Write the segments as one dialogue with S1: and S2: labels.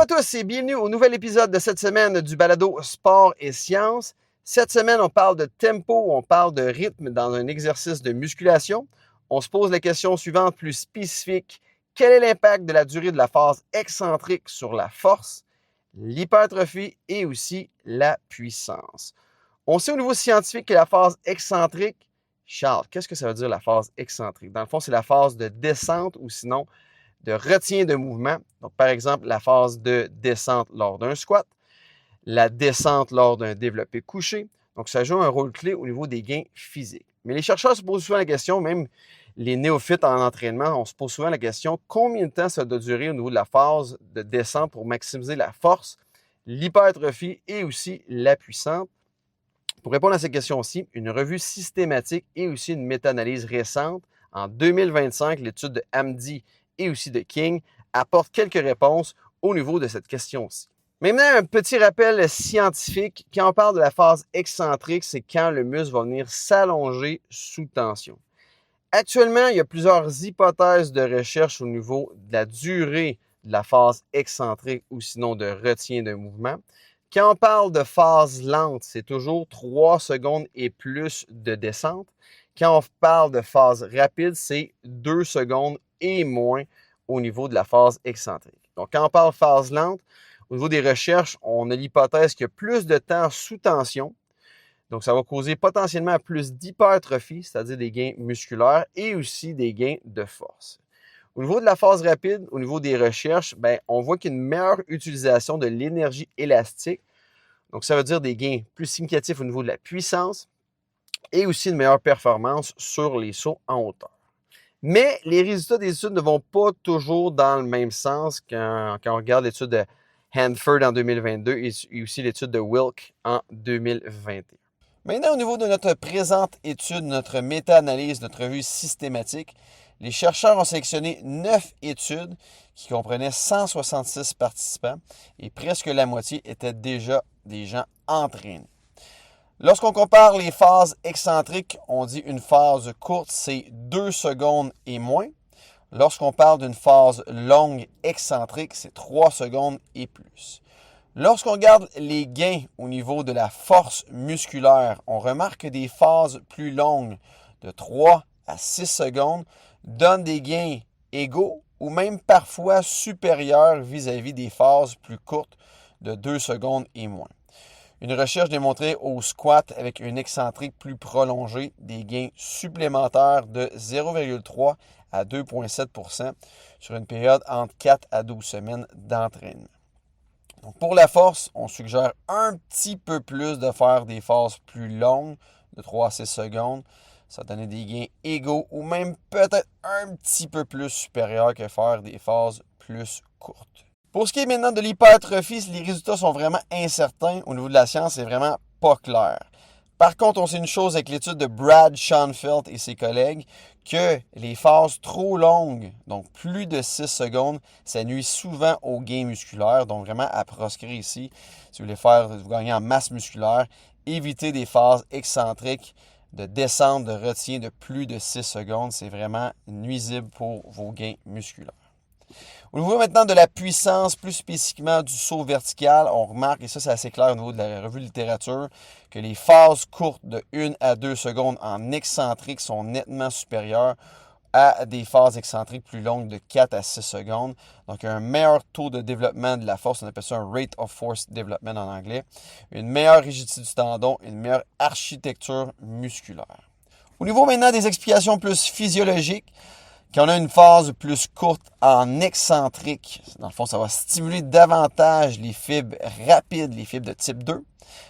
S1: à tous et bienvenue au nouvel épisode de cette semaine du balado Sport et Sciences. Cette semaine, on parle de tempo, on parle de rythme dans un exercice de musculation. On se pose la question suivante plus spécifique. Quel est l'impact de la durée de la phase excentrique sur la force, l'hypertrophie et aussi la puissance? On sait au niveau scientifique que la phase excentrique, Charles, qu'est-ce que ça veut dire la phase excentrique? Dans le fond, c'est la phase de descente ou sinon de retien de mouvement. Donc, par exemple, la phase de descente lors d'un squat, la descente lors d'un développé couché. Donc, ça joue un rôle clé au niveau des gains physiques. Mais les chercheurs se posent souvent la question, même les néophytes en entraînement, on se pose souvent la question, combien de temps ça doit durer au niveau de la phase de descente pour maximiser la force, l'hypertrophie et aussi la puissance? Pour répondre à cette question-ci, une revue systématique et aussi une méta-analyse récente, en 2025, l'étude de Hamdi et aussi de King apporte quelques réponses au niveau de cette question-ci. Maintenant, un petit rappel scientifique. Quand on parle de la phase excentrique, c'est quand le muscle va venir s'allonger sous tension. Actuellement, il y a plusieurs hypothèses de recherche au niveau de la durée de la phase excentrique ou sinon de retien de mouvement. Quand on parle de phase lente, c'est toujours 3 secondes et plus de descente. Quand on parle de phase rapide, c'est 2 secondes et moins au niveau de la phase excentrique. Donc, quand on parle de phase lente, au niveau des recherches, on a l'hypothèse qu'il y a plus de temps sous tension. Donc, ça va causer potentiellement plus d'hypertrophie, c'est-à-dire des gains musculaires et aussi des gains de force. Au niveau de la phase rapide, au niveau des recherches, on voit qu'il y a une meilleure utilisation de l'énergie élastique. Donc, ça veut dire des gains plus significatifs au niveau de la puissance et aussi une meilleure performance sur les sauts en hauteur. Mais les résultats des études ne vont pas toujours dans le même sens quand on regarde l'étude de Hanford en 2022 et aussi l'étude de Wilk en 2021. Maintenant, au niveau de notre présente étude, notre méta-analyse, notre revue systématique, les chercheurs ont sélectionné 9 études qui comprenaient 166 participants et presque la moitié étaient déjà des gens entraînés. Lorsqu'on compare les phases excentriques, on dit une phase courte, c'est 2 secondes et moins. Lorsqu'on parle d'une phase longue excentrique, c'est 3 secondes et plus. Lorsqu'on regarde les gains au niveau de la force musculaire, on remarque que des phases plus longues de 3 à 6 secondes donnent des gains égaux ou même parfois supérieurs vis-à-vis des phases plus courtes de 2 secondes et moins. Une recherche démontrait au squat avec une excentrique plus prolongée des gains supplémentaires de 0,3 à 2,7% sur une période entre 4 à 12 semaines d'entraînement. Donc pour la force, on suggère un petit peu plus de faire des phases plus longues, de 3 à 6 secondes. Ça donnait des gains égaux ou même peut-être un petit peu plus supérieurs que faire des phases plus courtes. Pour ce qui est maintenant de l'hypertrophie, les résultats sont vraiment incertains. Au niveau de la science, c'est vraiment pas clair. Par contre, on sait une chose avec l'étude de Brad Schoenfeld et ses collègues, que les phases trop longues, donc plus de 6 secondes, ça nuit souvent aux gains musculaires. Donc vraiment à proscrire ici, si vous voulez vous gagner en masse musculaire, évitez des phases excentriques de descente, de retien de plus de 6 secondes. C'est vraiment nuisible pour vos gains musculaires. Au niveau maintenant de la puissance, plus spécifiquement du saut vertical, on remarque, et ça c'est assez clair au niveau de la revue de littérature, que les phases courtes de 1 à 2 secondes en excentrique sont nettement supérieures à des phases excentriques plus longues de 4 à 6 secondes. Donc un meilleur taux de développement de la force, on appelle ça un rate of force development en anglais, une meilleure rigidité du tendon, une meilleure architecture musculaire. Au niveau maintenant des explications plus physiologiques, quand on a une phase plus courte en excentrique, dans le fond, ça va stimuler davantage les fibres rapides, les fibres de type 2.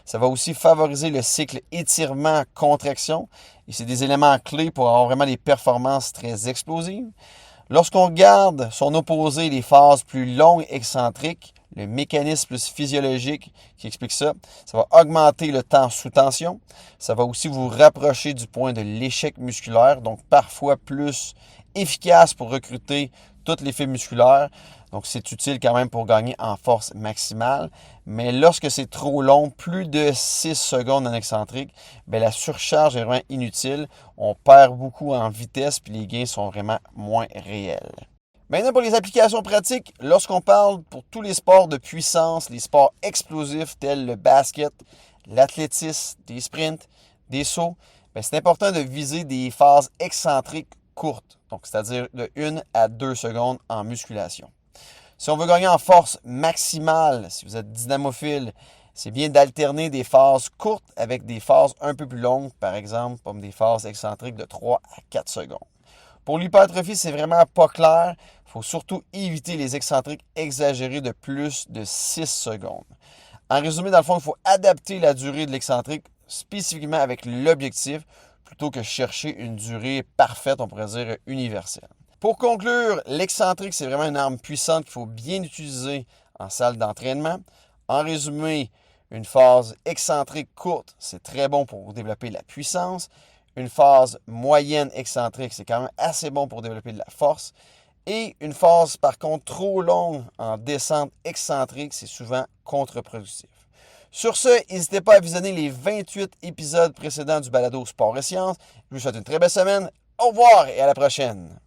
S1: Ça va aussi favoriser le cycle étirement-contraction. Et c'est des éléments clés pour avoir vraiment des performances très explosives. Lorsqu'on regarde son opposé, les phases plus longues excentriques, le mécanisme plus physiologique qui explique ça, ça va augmenter le temps sous tension. Ça va aussi vous rapprocher du point de l'échec musculaire, donc parfois plus efficace pour recruter toutes les fibres musculaires. Donc, c'est utile quand même pour gagner en force maximale. Mais lorsque c'est trop long, plus de 6 secondes en excentrique, la surcharge est vraiment inutile. On perd beaucoup en vitesse puis les gains sont vraiment moins réels. Maintenant, pour les applications pratiques, lorsqu'on parle pour tous les sports de puissance, les sports explosifs tels le basket, l'athlétisme, des sprints, des sauts, c'est important de viser des phases excentriques courtes, donc c'est-à-dire de 1 à 2 secondes en musculation. Si on veut gagner en force maximale, si vous êtes dynamophile, c'est bien d'alterner des phases courtes avec des phases un peu plus longues, par exemple, comme des phases excentriques de 3 à 4 secondes. Pour l'hypertrophie, c'est vraiment pas clair. Il faut surtout éviter les excentriques exagérés de plus de 6 secondes. En résumé, dans le fond, il faut adapter la durée de l'excentrique spécifiquement avec l'objectif plutôt que chercher une durée parfaite, on pourrait dire universelle. Pour conclure, l'excentrique, c'est vraiment une arme puissante qu'il faut bien utiliser en salle d'entraînement. En résumé, une phase excentrique courte, c'est très bon pour développer la puissance. Une phase moyenne excentrique, c'est quand même assez bon pour développer de la force. Et une phase, par contre, trop longue en descente excentrique, c'est souvent contre-productif. Sur ce, n'hésitez pas à visionner les 28 épisodes précédents du balado Sport et Sciences. Je vous souhaite une très belle semaine. Au revoir et à la prochaine.